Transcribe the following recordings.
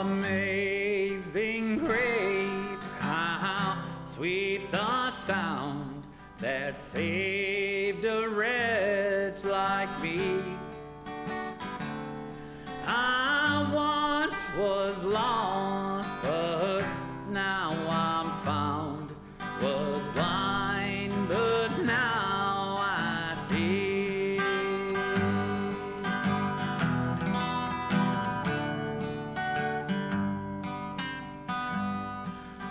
Amazing grace, how sweet the sound that saved a wretch like me. I once was lost, but now I'm found. Was blind, but now I see.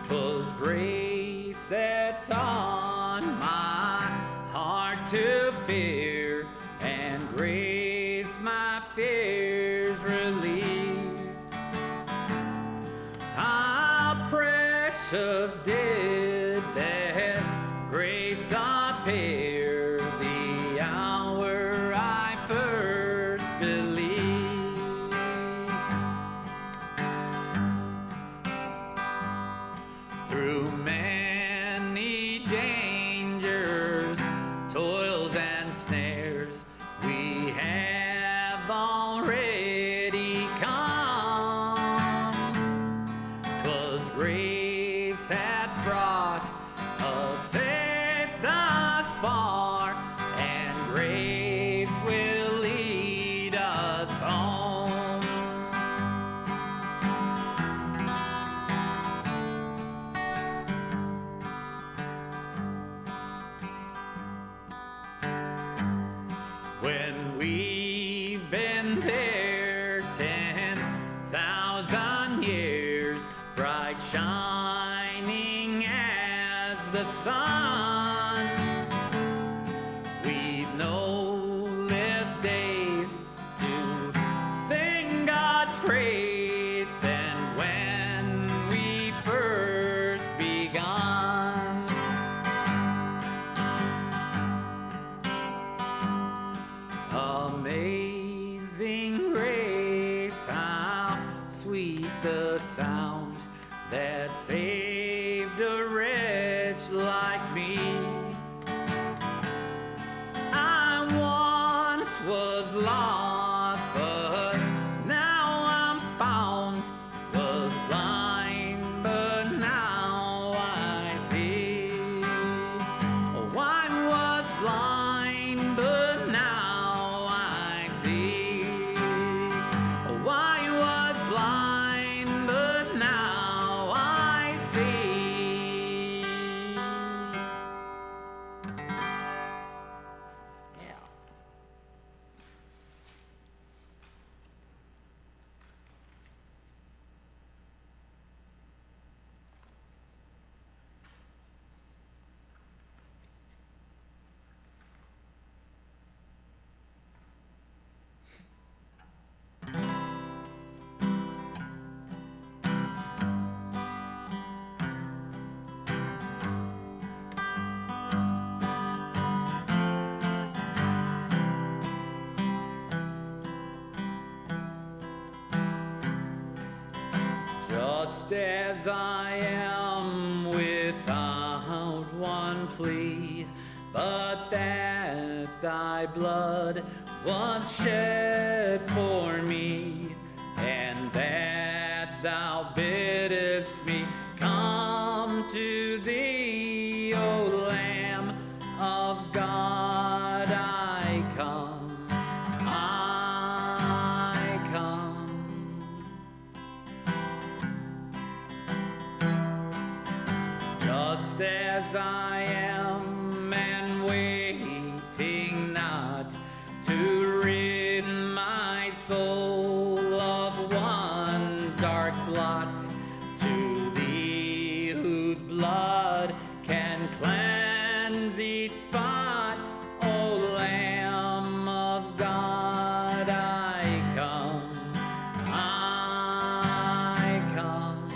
'Twas grace that taught my heart to fear, and grace my fears relieved. How precious did that grace appear the hour I first believed. Through many dangers, toils and snares, we have already come. 'Twas grace had brought us safe thus far, and grace will lead us home. When we've been there 10,000 years, bright shining as the sun, we've no less days to sing God's praise than when we first begun. Amazing grace, how sweet the sound that saved a wretch like me. I once was lost, but now I'm found. Was blind, but now I see. Oh, I was blind, but now I see. Oh, I was blind, but now I see. Yeah. Just as I am without one plea, but that thy blood was shed for me, and that thou biddest me come to thee, O Lamb of God, I come, I come. Just as I am, and waiting not to rid my soul of one dark blot, to thee whose blood can cleanse each spot, O Lamb of God, I come, I come.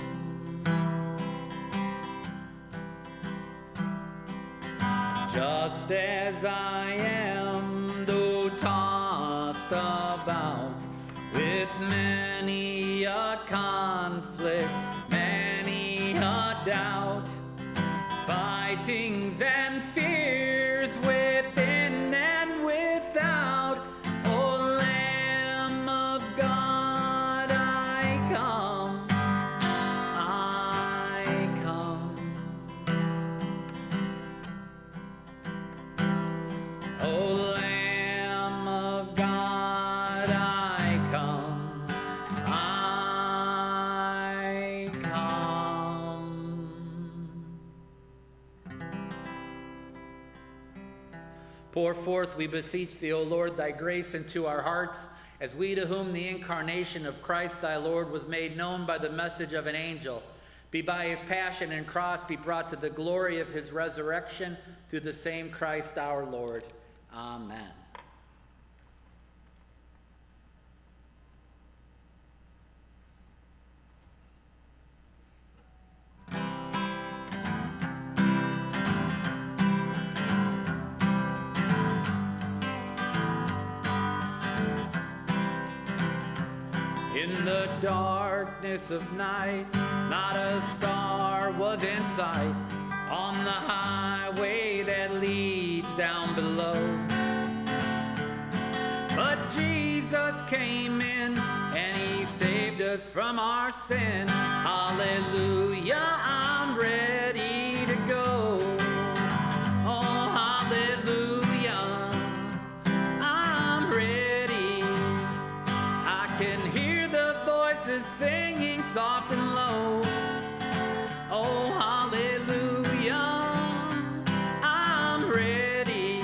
Just as I am, though tossed about with many a conflict, many a doubt, fightings and fears within and without, O Lamb of God, I come, Pour forth, we beseech thee, O Lord, thy grace into our hearts, as we to whom the incarnation of Christ thy Lord was made known by the message of an angel, be by his passion and cross be brought to the glory of his resurrection through the same Christ our Lord. Amen. In the darkness of night, not a star was in sight on the highway that leads down below. But Jesus came in and he saved us from our sin. Hallelujah, I'm ready to go. Oh, hallelujah, I'm ready. I can hear the voices singing soft and low. Oh, hallelujah, I'm ready.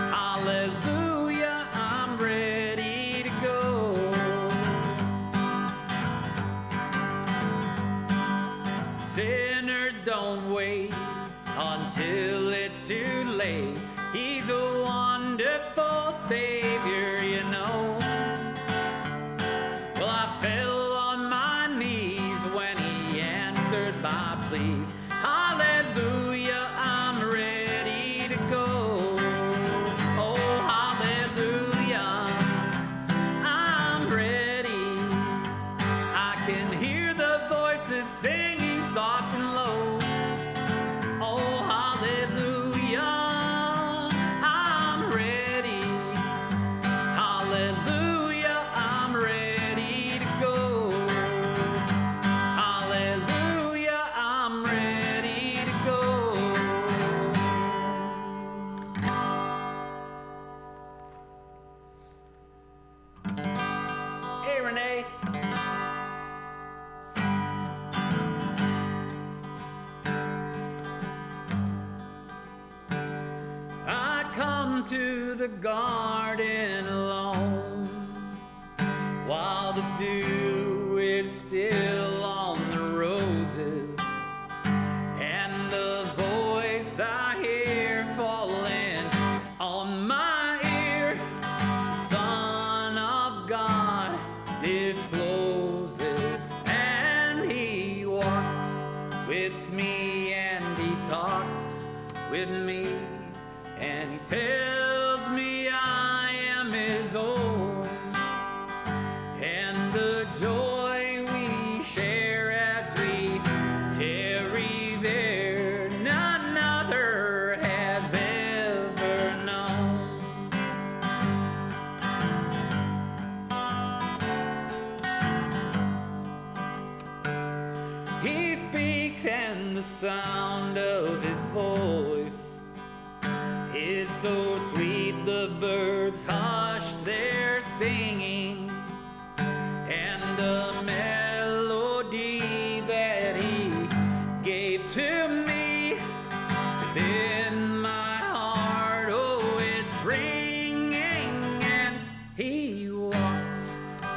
Hallelujah, I'm ready to go. Sinners, don't wait until it's too late. He's a wonderful Savior, you know. Well, I fell on my knees when he answered my pleas. Hallelujah, I'm ready to go. Oh, hallelujah, I'm ready. I can hear the voices singing soft and low. Oh, hallelujah, I'm ready. Hallelujah, I'm ready to go. Hallelujah, I'm ready to go. Hey, Renee. I come to the garden alone while the dew is still on the roses, and the voice I hear falling on my ear, Son of God discloses, and he walks with me and he talks with me, and he tells me I am his own, and the joy we share as we tarry there, none other has ever known. He speaks and the sound of his voice is so sweet the birds hush their singing, and the melody that he gave to me within my heart, oh, it's ringing, and he walks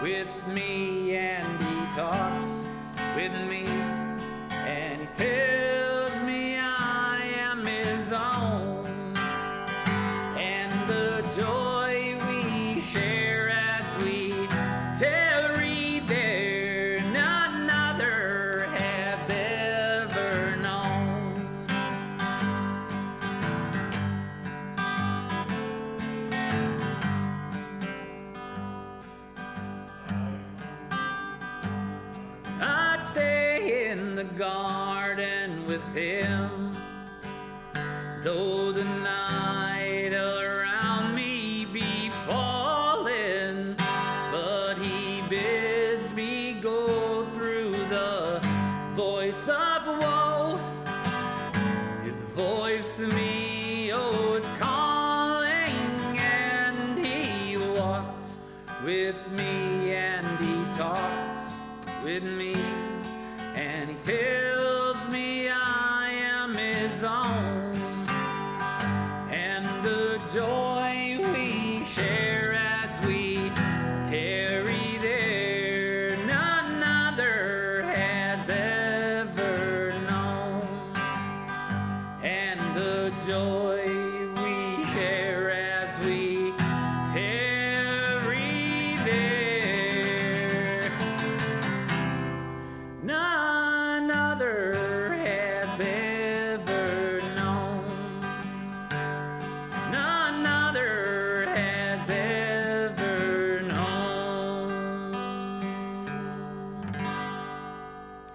with me and he talks with me, and he tells me I am his own, and the joy we share as we tarry there, none other has ever known. I'd stay in the garden with him, though the night around me be falling, but he bids me go through the voice of woe. His voice to me, oh, it's calling, and he walks with me and he talks with me, and he tells me I am his own, and the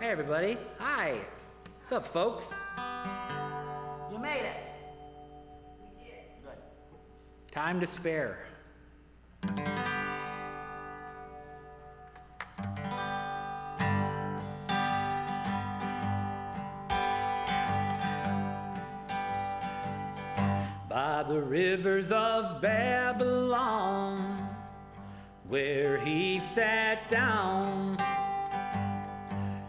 Hey, everybody. Hi. What's up, folks? You made it. We did. Good. Time to spare. By the rivers of Babylon, where he sat down,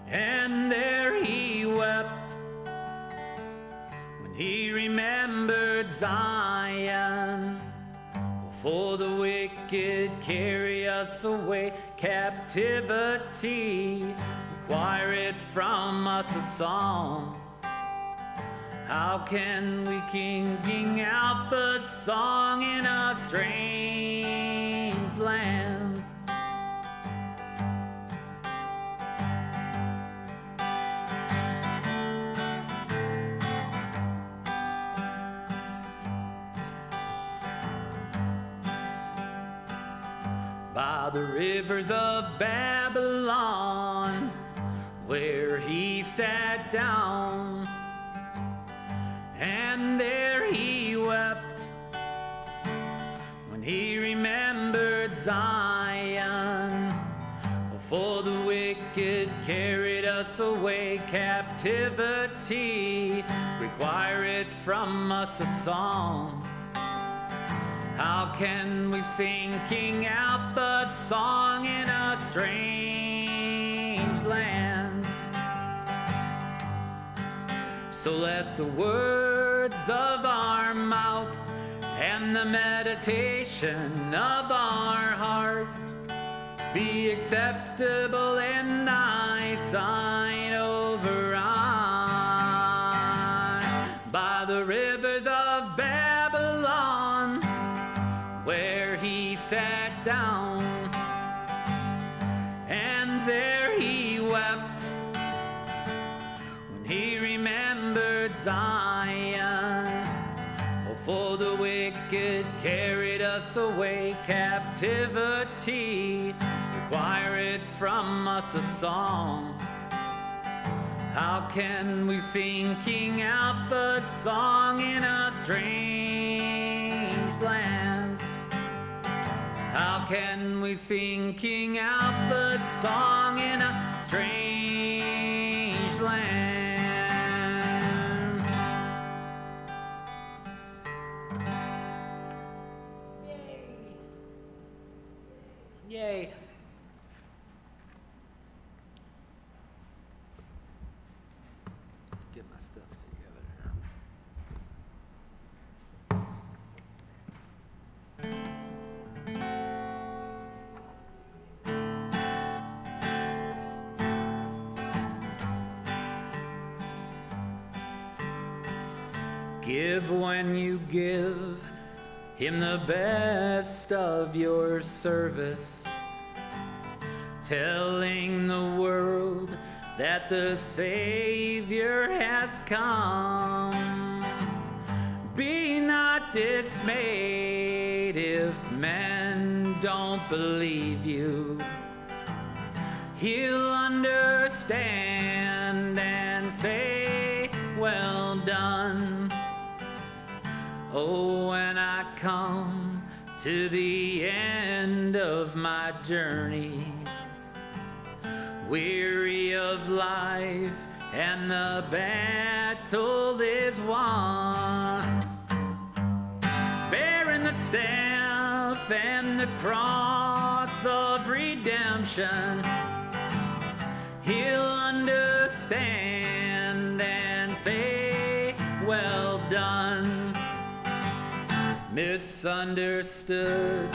and there he wept when he remembered Zion. For the wicked carry us away, captivity requireth from us a song. How can we king out the song in a strange land? By the rivers of Babylon, where he sat down, and there he wept when he remembered Zion. For the wicked carried us away, captivity requireth from us a song. How can we king out the song in a strange land? So let the words of our mouth and the meditation of our heart be acceptable in thy sight, O Zion. By the rivers of Babylon, where he sat down, and there he wept when he remembered Zion. Oh, for the wicked carried us away, captivity requireth from us a song. How can we king out the song in a strange land? How can we king out the song in a strange land? Yay. Let's get my stuff together. Give when you give him the best of your service, telling the world that the Savior has come. Be not dismayed if men don't believe you. He'll understand and say, well done. Oh, when I come to the end of my journey, weary of life and the battle is won, bearing the staff and the cross of redemption, he'll understand and say, well done. Misunderstood,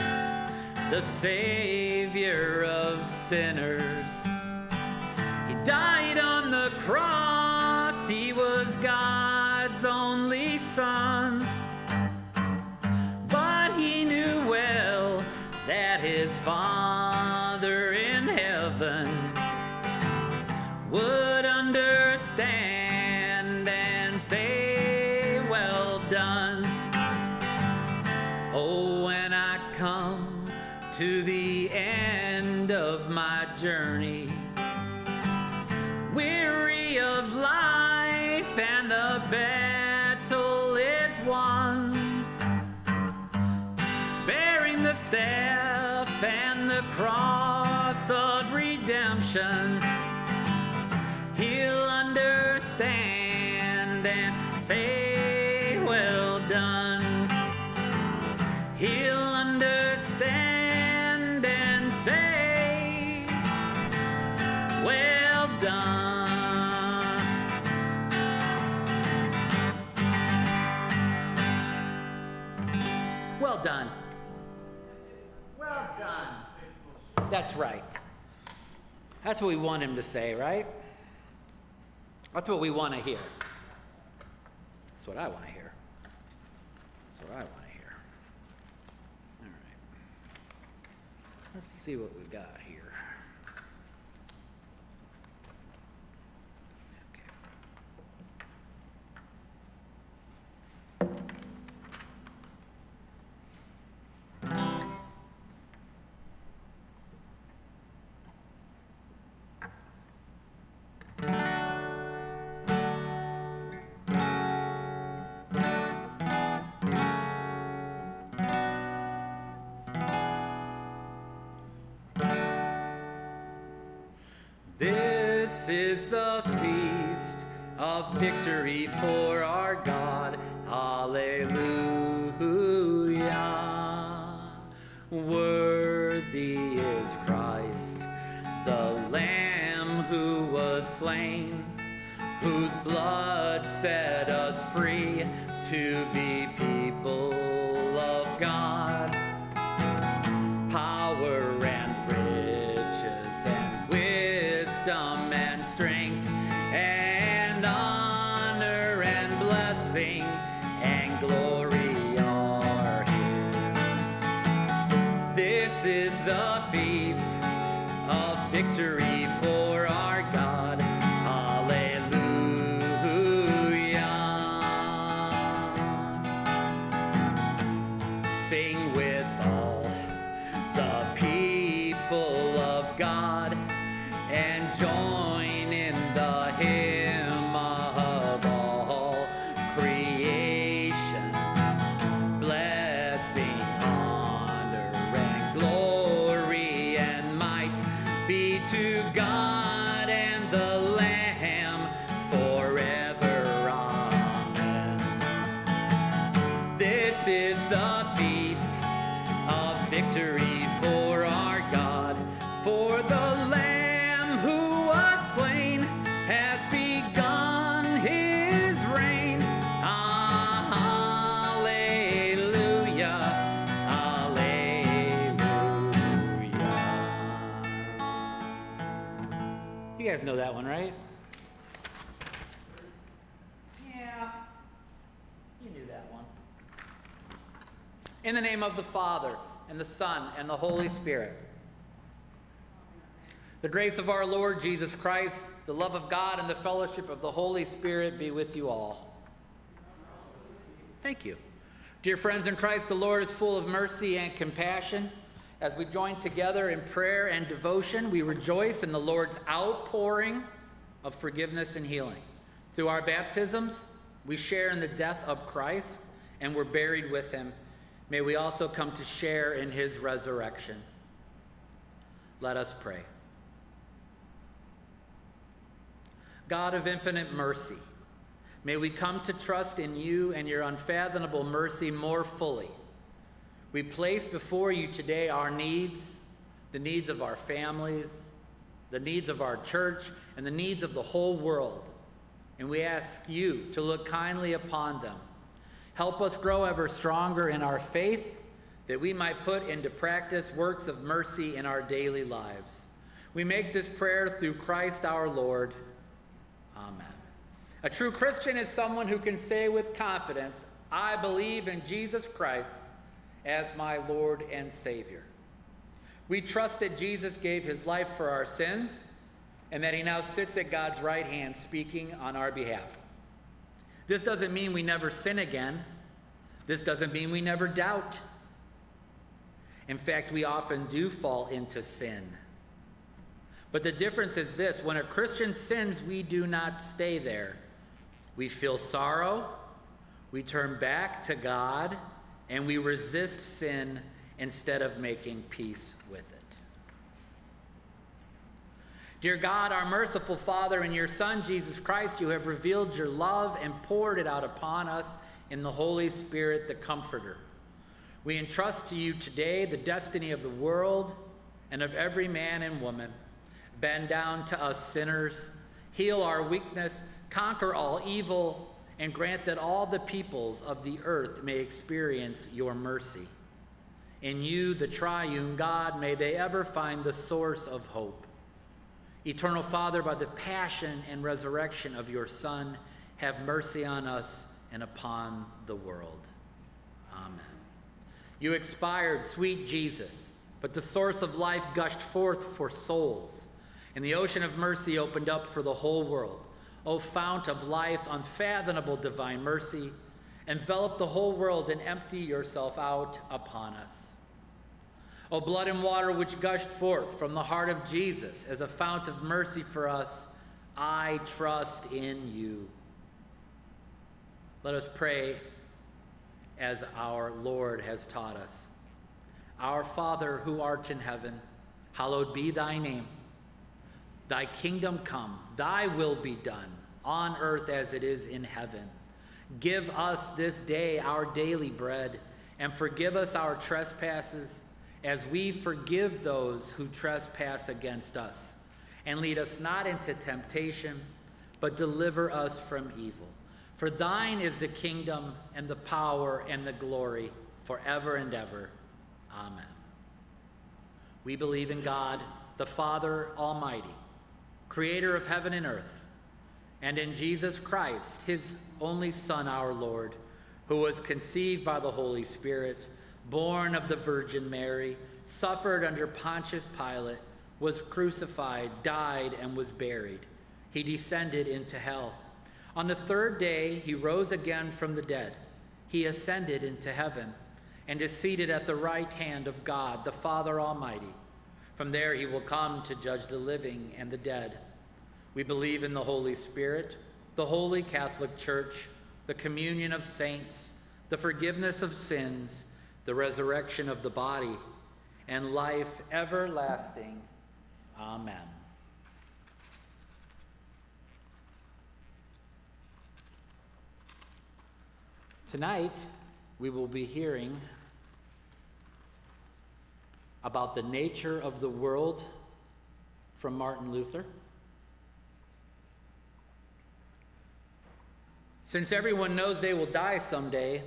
the Savior of sinners. He died on the cross, he was God's only Son. But he knew well that his Father in heaven would understand and say, well done. Oh, when I come to the end of my journey, we're and the battle is won. Bearing the staff and the cross of redemption, he'll understand and say, well done. He'll understand and say, well done. Well done. Well done. That's right. That's what we want him to say, right? That's what we want to hear. That's what I want to hear. That's what I want to hear. All right. Let's see what we got here. This is the feast of victory for our God. Hallelujah. Worthy is Christ, the Lamb who was slain, whose blood set us free to be people of God. Power and riches and wisdom and strength and honor and blessing and glory are his. This is the feast of victory for our God. Hallelujah. Sing with all the people of God and join in the hymn of all creation. Blessing, honor, and glory and might be to God and the Lamb forever. Amen. This is the feast of victory for our God, for the Lamb who was slain has begun his reign. Hallelujah, hallelujah. You guys know that one, right? Yeah, you knew that one. In the name of the Father, and the Son, and the Holy Spirit. The grace of our Lord Jesus Christ, the love of God, and the fellowship of the Holy Spirit be with you all. Thank you. Dear friends in Christ, the Lord is full of mercy and compassion. As we join together in prayer and devotion, we rejoice in the Lord's outpouring of forgiveness and healing. Through our baptisms, we share in the death of Christ, and we're buried with him. May we also come to share in his resurrection. Let us pray. God of infinite mercy, may we come to trust in you and your unfathomable mercy more fully. We place before you today our needs, the needs of our families, the needs of our church, and the needs of the whole world. And we ask you to look kindly upon them. Help us grow ever stronger in our faith, that we might put into practice works of mercy in our daily lives. We make this prayer through Christ our Lord. Amen. A true Christian is someone who can say with confidence, I believe in Jesus Christ as my Lord and Savior. We trust that Jesus gave his life for our sins and that he now sits at God's right hand speaking on our behalf. This doesn't mean we never sin again. This doesn't mean we never doubt. In fact, we often do fall into sin. But the difference is this: when a Christian sins, we do not stay there. We feel sorrow, we turn back to God, and we resist sin instead of making peace with it. Dear God, our merciful Father, in your Son, Jesus Christ, you have revealed your love and poured it out upon us in the Holy Spirit, the Comforter. We entrust to you today the destiny of the world and of every man and woman. Bend down to us sinners, heal our weakness, conquer all evil, and grant that all the peoples of the earth may experience your mercy. In you, the triune God, may they ever find the source of hope. Eternal Father, by the passion and resurrection of your Son, have mercy on us and upon the world. Amen. You expired, sweet Jesus, but the source of life gushed forth for souls, and the ocean of mercy opened up for the whole world. O fount of life, unfathomable divine mercy, envelop the whole world and empty yourself out upon us. O blood and water which gushed forth from the heart of Jesus as a fount of mercy for us, I trust in you. Let us pray as our Lord has taught us. Our Father, who art in heaven, hallowed be thy name. Thy kingdom come, thy will be done, on earth as it is in heaven. Give us this day our daily bread, and forgive us our trespasses, as we forgive those who trespass against us. And lead us not into temptation, but deliver us from evil. For thine is the kingdom, and the power, and the glory, forever and ever. Amen. We believe in God, the Father Almighty, creator of heaven and earth, and in Jesus Christ, his only Son, our Lord, who was conceived by the Holy Spirit, born of the Virgin Mary, suffered under Pontius Pilate, was crucified, died, and was buried. He descended into hell. On the third day, he rose again from the dead. He ascended into heaven and is seated at the right hand of God, the Father Almighty. From there he will come to judge the living and the dead. We believe in the Holy Spirit, the Holy Catholic Church, the communion of saints, the forgiveness of sins, the resurrection of the body, and life everlasting. Amen. Tonight, we will be hearing about the nature of the world from Martin Luther. Since everyone knows they will die someday,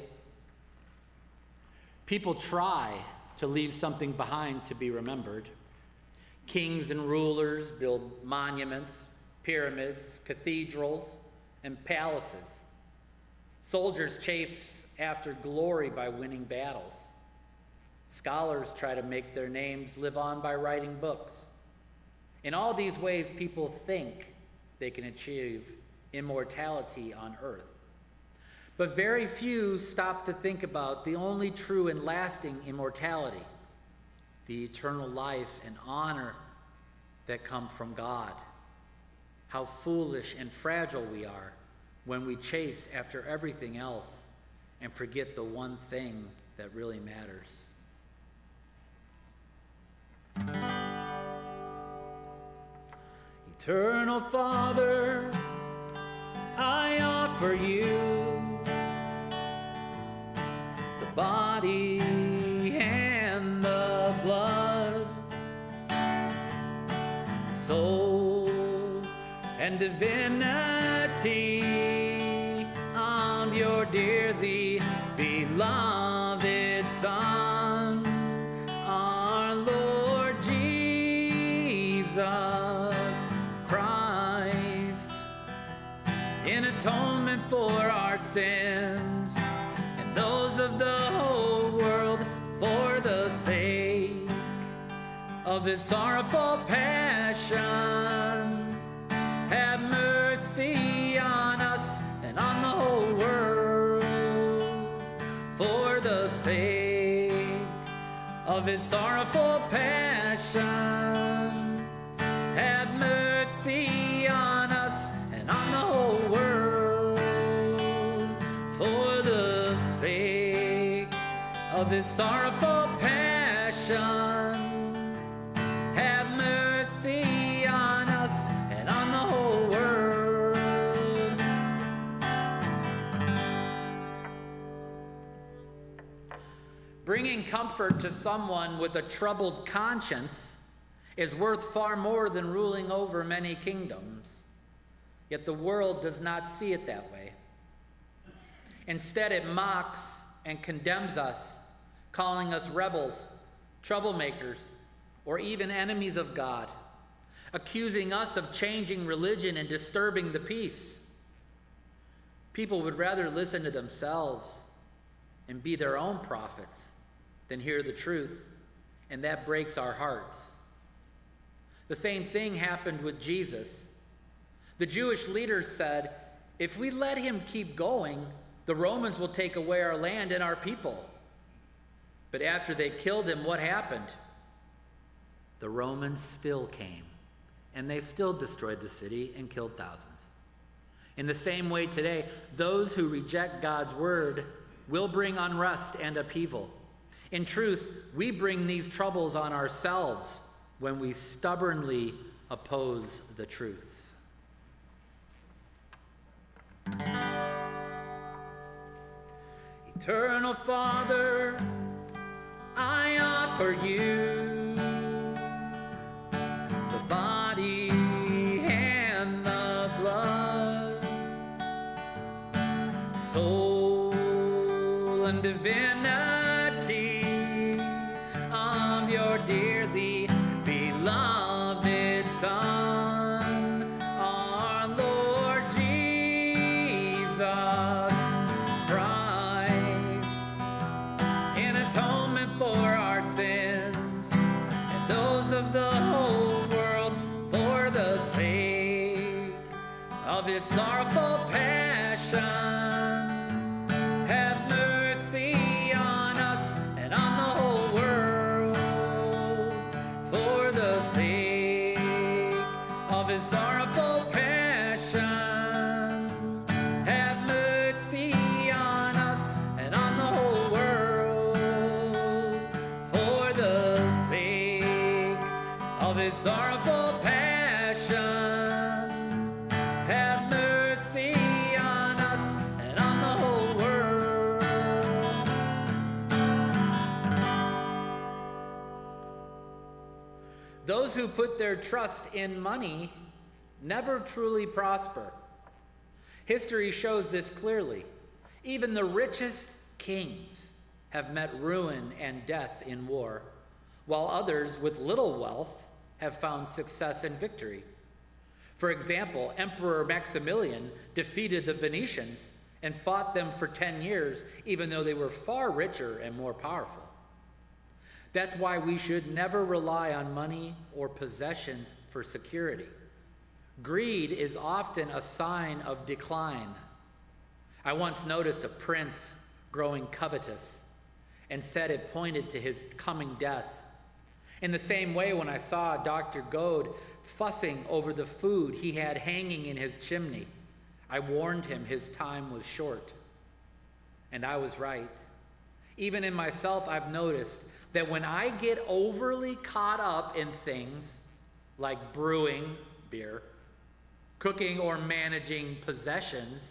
people try to leave something behind to be remembered. Kings and rulers build monuments, pyramids, cathedrals, and palaces. Soldiers chase after glory by winning battles. Scholars try to make their names live on by writing books. In all these ways, people think they can achieve immortality on earth. But very few stop to think about the only true and lasting immortality, the eternal life and honor that come from God. How foolish and fragile we are when we chase after everything else and forget the one thing that really matters. Eternal Father, I offer you the body and the blood, soul and divinity of your dearly beloved Son, our Lord Jesus Christ, in atonement for our sins and those of the whole world, for the sake of his sorrowful passion. Have mercy on us and on the whole world, for the sake of his sorrowful passion. Have mercy on us and on the whole world. of his sorrowful passion, have mercy on us and on the whole world. Bringing comfort to someone with a troubled conscience is worth far more than ruling over many kingdoms. Yet the world does not see it that way. Instead, it mocks and condemns us, calling us rebels, troublemakers, or even enemies of God, accusing us of changing religion and disturbing the peace. People would rather listen to themselves and be their own prophets than hear the truth, and that breaks our hearts. The same thing happened with Jesus. The Jewish leaders said, if we let him keep going, the Romans will take away our land and our people. But after they killed him, what happened? The Romans still came, and they still destroyed the city and killed thousands. In the same way today, those who reject God's word will bring unrest and upheaval. In truth, we bring these troubles on ourselves when we stubbornly oppose the truth. Eternal Father, I offer you the body and the blood, soul and divinity of your dearly beloved Son, our Lord Jesus Christ, in atonement for our sins and those of the whole world, for the sake of his sorrowful passion. Have mercy on us and on the whole world, for the sake of his sorrowful passion. Have mercy on us and on the whole world, for the sake of his sorrowful passion. Have mercy on us and on the whole world. Those who put their trust in money never truly prosper. History shows this clearly. Even the richest kings have met ruin and death in war, while others with little wealth have found success and victory. For example, Emperor Maximilian defeated the Venetians and fought them for 10 years, even though they were far richer and more powerful. That's why we should never rely on money or possessions for security. Greed is often a sign of decline. I once noticed a prince growing covetous and said it pointed to his coming death. In the same way, when I saw Dr. Goad fussing over the food he had hanging in his chimney, I warned him his time was short. And I was right. Even in myself, I've noticed that when I get overly caught up in things like brewing beer, cooking, or managing possessions,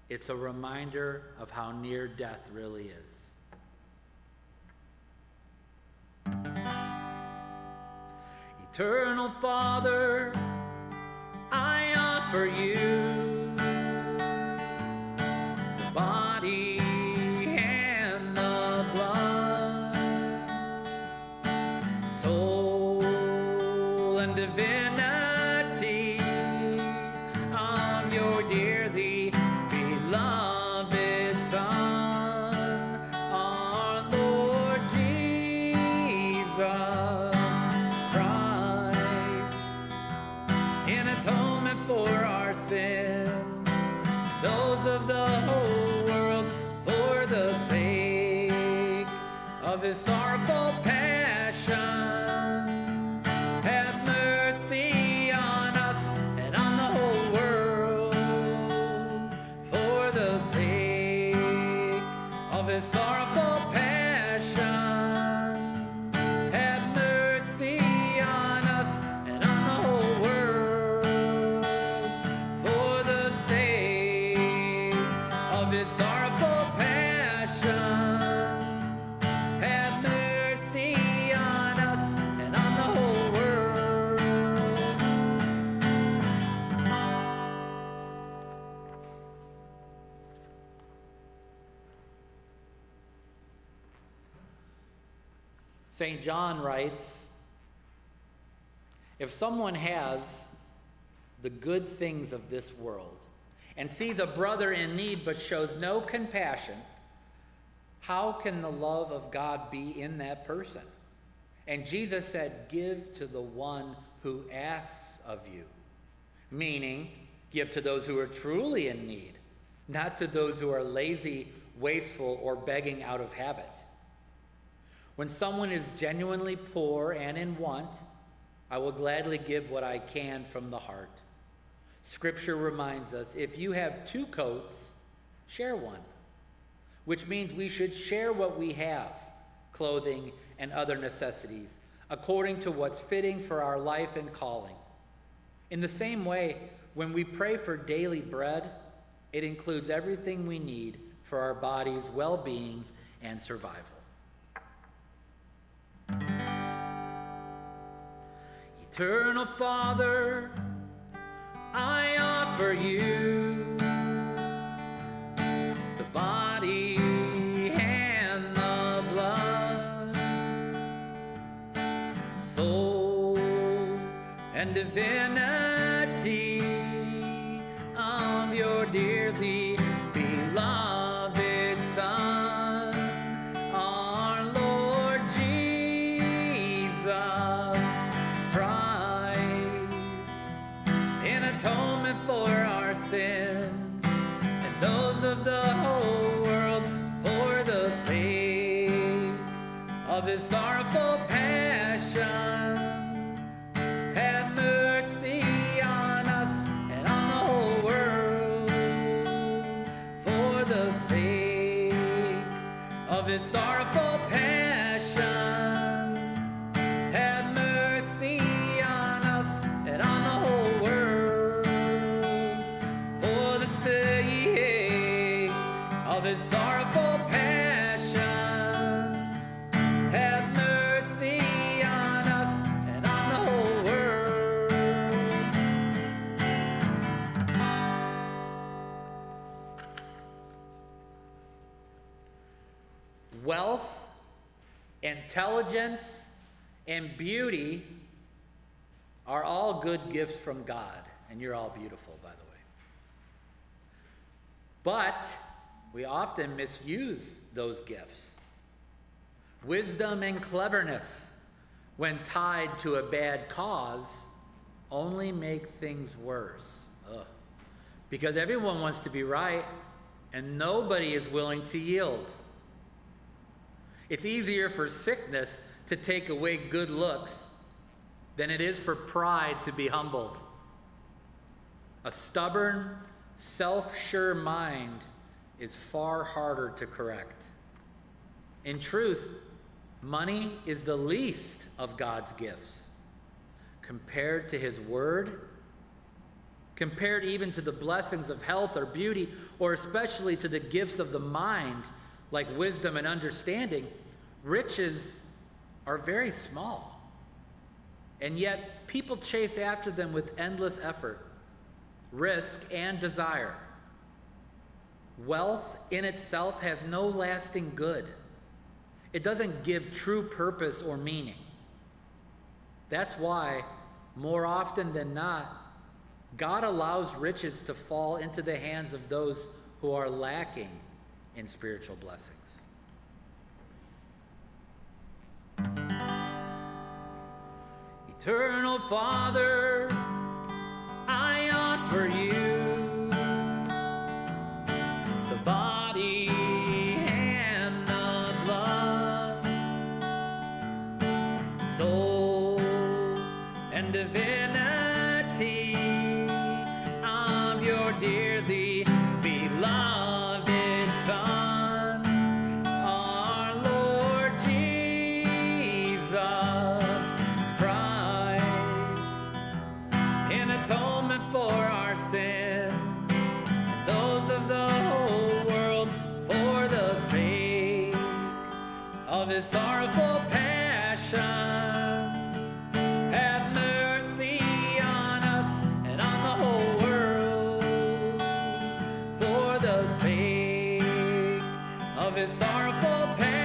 it's a reminder of how near death really is. Eternal Father, I offer you the body and the blood, soul and divinity of your dearly beloved Son, our Lord Jesus Christ, in atonement for our sins, those of the whole world, for the sake of his sorrowful passion. Have mercy on us and on the whole world, for the sake of his sorrowful passion. St. John writes, if someone has the good things of this world and sees a brother in need but shows no compassion, how can the love of God be in that person? And Jesus said, give to the one who asks of you. Meaning, give to those who are truly in need, not to those who are lazy, wasteful, or begging out of habit. When someone is genuinely poor and in want, I will gladly give what I can from the heart. Scripture reminds us, if you have 2 coats, share one, which means we should share what we have, clothing and other necessities, according to what's fitting for our life and calling. In the same way, when we pray for daily bread, it includes everything we need for our body's well-being and survival. Eternal Father, I offer you the body and the blood, soul and divinity of your dearly beloved Son, our Lord Jesus Christ, in atonement for our sins and those of the whole world, for the sake of his sorrowful passion. Have mercy on us and on the whole world, for the sake of his sorrowful passion. Have mercy on us and on the whole world, for the sake of his sorrowful passion. Have mercy on us and on the whole world. Wealth, intelligence, and beauty are all good gifts from God, and you're all beautiful, by the way. But we often misuse those gifts. Wisdom and cleverness, when tied to a bad cause, only make things worse. Because everyone wants to be right, and nobody is willing to yield. It's easier for sickness to take away good looks than it is for pride to be humbled. A stubborn, self-sure mind is far harder to correct. In truth, money is the least of God's gifts. Compared to his word, compared even to the blessings of health or beauty, or especially to the gifts of the mind, like wisdom and understanding, riches are very small. And yet, people chase after them with endless effort, risk, and desire. Wealth in itself has no lasting good. It doesn't give true purpose or meaning. That's why, more often than not, God allows riches to fall into the hands of those who are lacking in spiritual blessings. Eternal Father, I offer you the body and the blood, soul and divinity of your dearly beloved Son, our Lord Jesus Christ, in atonement for our sins and those of the whole world, for the sake of his sorrowful passion. Have mercy on us and on the whole world, for the sake of his sorrowful passion.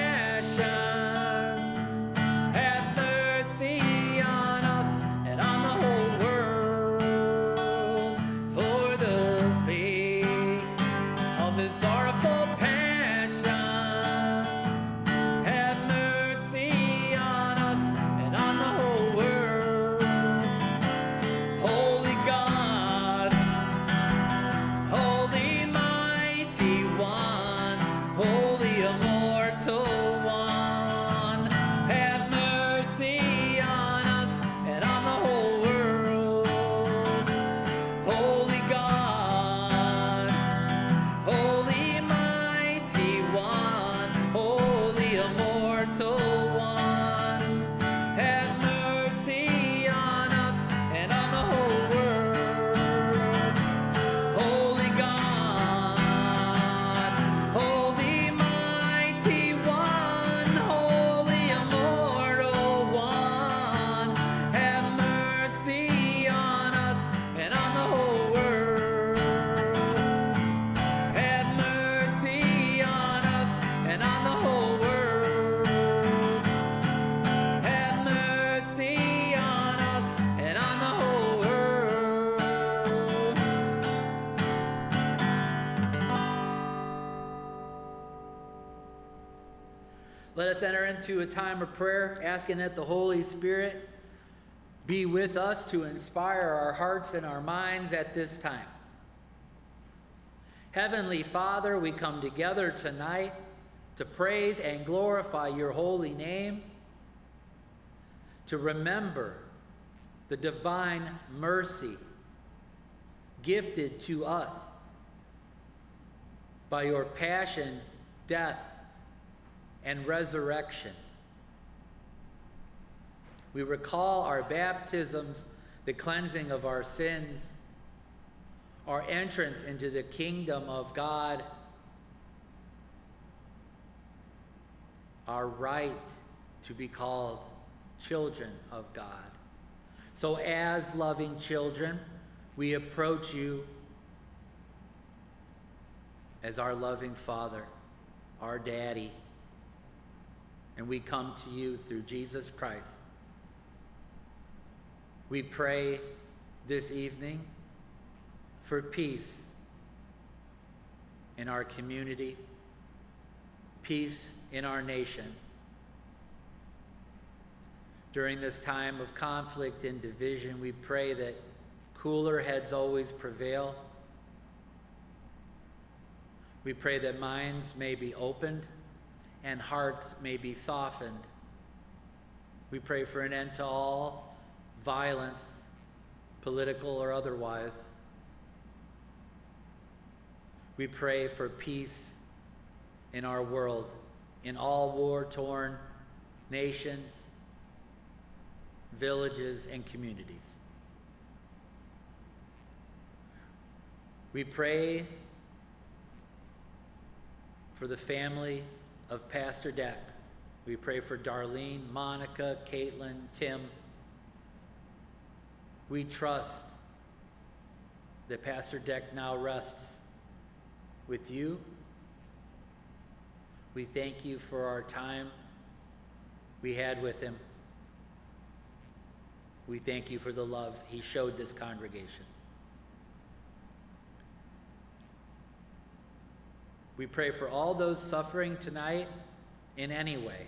Let us enter into a time of prayer, asking that the Holy Spirit be with us to inspire our hearts and our minds at this time. Heavenly Father, we come together tonight to praise and glorify your holy name, to remember the divine mercy gifted to us by your passion, death, and resurrection. We recall our baptisms, the cleansing of our sins, our entrance into the kingdom of God, our right to be called children of God. So as loving children, we approach you as our loving Father, our Daddy, and we come to you through Jesus Christ. We pray this evening for peace in our community, peace in our nation. During this time of conflict and division, we pray that cooler heads always prevail. We pray that minds may be opened and hearts may be softened. We pray for an end to all violence, political or otherwise. We pray for peace in our world, in all war-torn nations, villages, and communities. We pray for the family of Pastor Deck. We pray for Darlene, Monica, Caitlin, Tim. We trust that Pastor Deck now rests with you. We thank you for our time we had with him. We thank you for the love he showed this congregation. We pray for all those suffering tonight in any way,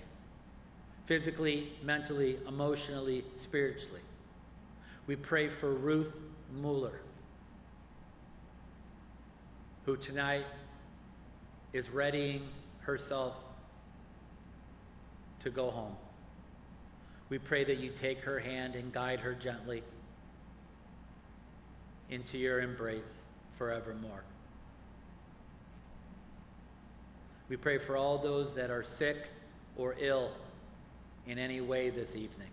physically, mentally, emotionally, spiritually. We pray for Ruth Mueller, who tonight is readying herself to go home. We pray that you take her hand and guide her gently into your embrace forevermore. We pray for all those that are sick or ill in any way this evening.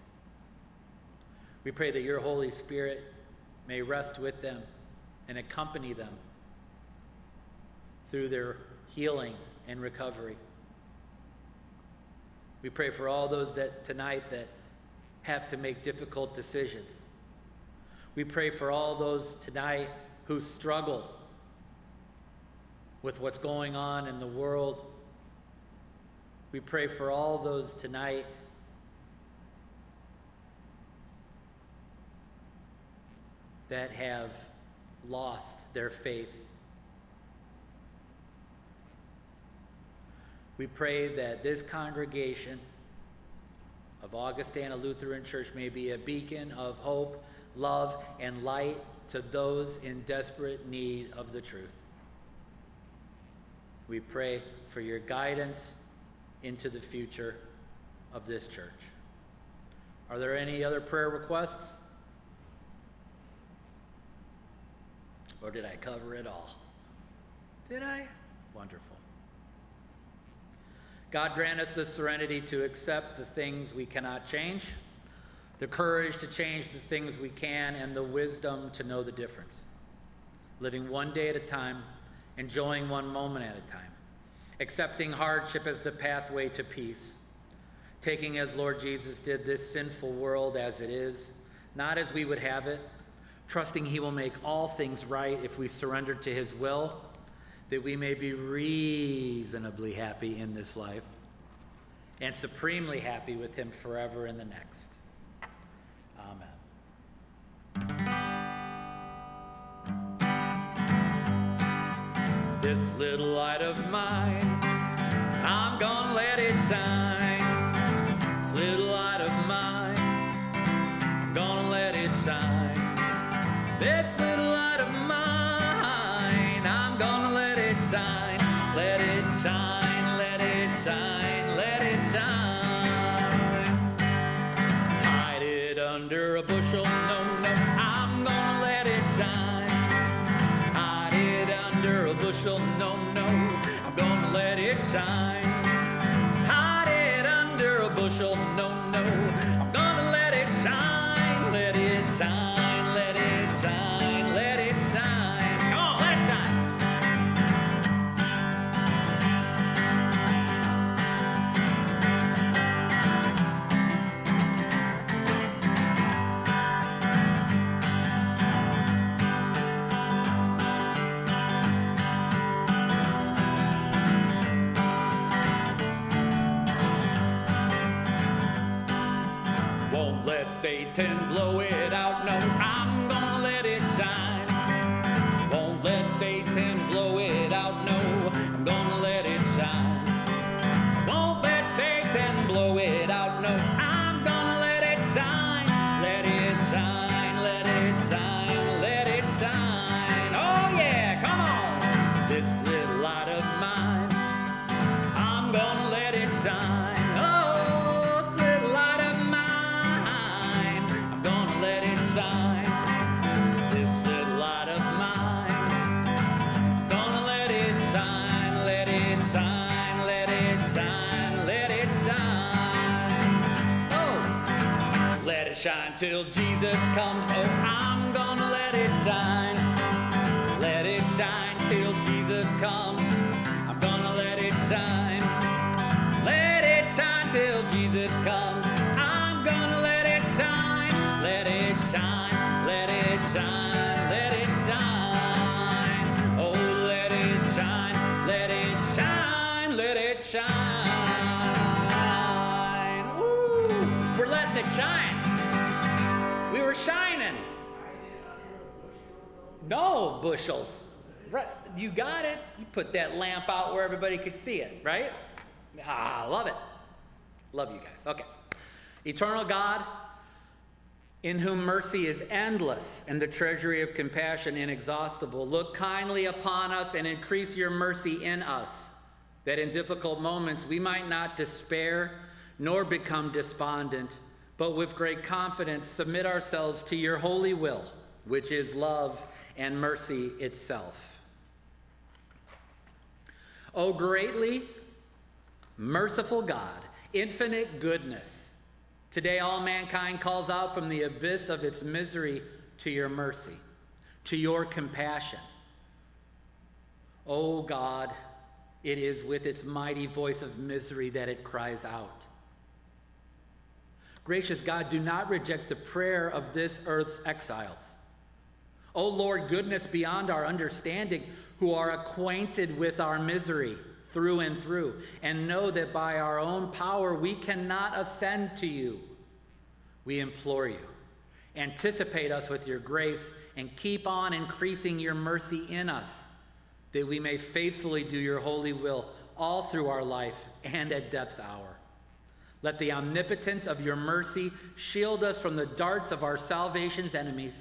We pray that your Holy Spirit may rest with them and accompany them through their healing and recovery. We pray for all those that tonight that have to make difficult decisions. We pray for all those tonight who struggle with what's going on in the world. We pray for all those tonight that have lost their faith. We pray that this congregation of Augustana Lutheran Church may be a beacon of hope, love, and light to those in desperate need of the truth. We pray for your guidance into the future of this church. Are there any other prayer requests? Or did I cover it all? Did I? Wonderful. God grant us the serenity to accept the things we cannot change, the courage to change the things we can, and the wisdom to know the difference. Living one day at a time, enjoying one moment at a time, accepting hardship as the pathway to peace, taking as Lord Jesus did this sinful world as it is, not as we would have it, trusting he will make all things right if we surrender to his will, that we may be reasonably happy in this life and supremely happy with him forever in the next. Amen. This little light of mine, I'm gonna let it shine. shine. Hide it under a bushel, no, no. I'm gonna let it shine, let it shine, let it shine, let it shine. Come on, let it shine. Won't let Satan blow it out, no, I'm gonna let it shine. Won't let Satan blow it out, no, I'm gonna let it shine. Won't let Satan blow it out, no, I'm gonna let it shine. Let it shine, let it shine, let it shine. Oh yeah, come on. This little light of mine, I'm gonna let it shine. Oh, this little light of mine, I'm gonna let it shine. This little light of mine, I'm gonna let it shine, let it shine, let it shine, let it shine. Oh, let it shine till Jesus comes. Oh, I'm gonna let it shine. Let it shine till Jesus comes. I'm gonna let it shine. Let it shine till Jesus comes. I'm gonna let it shine. Let it shine. Let it shine. Let it shine. Oh, let it shine. Let it shine. Let it shine. Woo! We're letting it shine. We were shining. No bushels. Right. You got it. You put that lamp out where everybody could see it, right? Ah, love it. Love you guys. Okay. Eternal God, in whom mercy is endless and the treasury of compassion inexhaustible, look kindly upon us and increase your mercy in us, that in difficult moments we might not despair nor become despondent, but with great confidence submit ourselves to your holy will, which is love and mercy itself. O greatly merciful God, infinite goodness, today all mankind calls out from the abyss of its misery to your mercy, to your compassion. O God, it is with its mighty voice of misery that it cries out. Gracious God, do not reject the prayer of this earth's exiles. O Lord, goodness beyond our understanding, who are acquainted with our misery through and through, and know that by our own power we cannot ascend to you. We implore you, anticipate us with your grace, and keep on increasing your mercy in us, that we may faithfully do your holy will all through our life and at death's hour. Let the omnipotence of your mercy shield us from the darts of our salvation's enemies,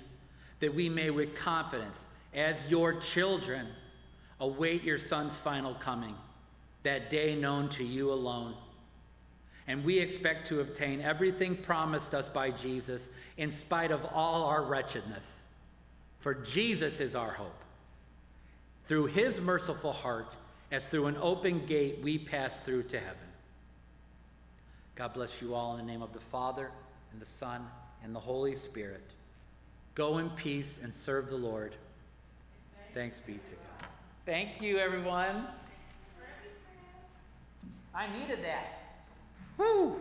that we may with confidence, as your children, await your Son's final coming, that day known to you alone. And we expect to obtain everything promised us by Jesus in spite of all our wretchedness. For Jesus is our hope. Through his merciful heart, as through an open gate, we pass through to heaven. God bless you all in the name of the Father, and the Son, and the Holy Spirit. Go in peace and serve the Lord. Thanks be to God. Thank you, everyone. I needed that. Woo!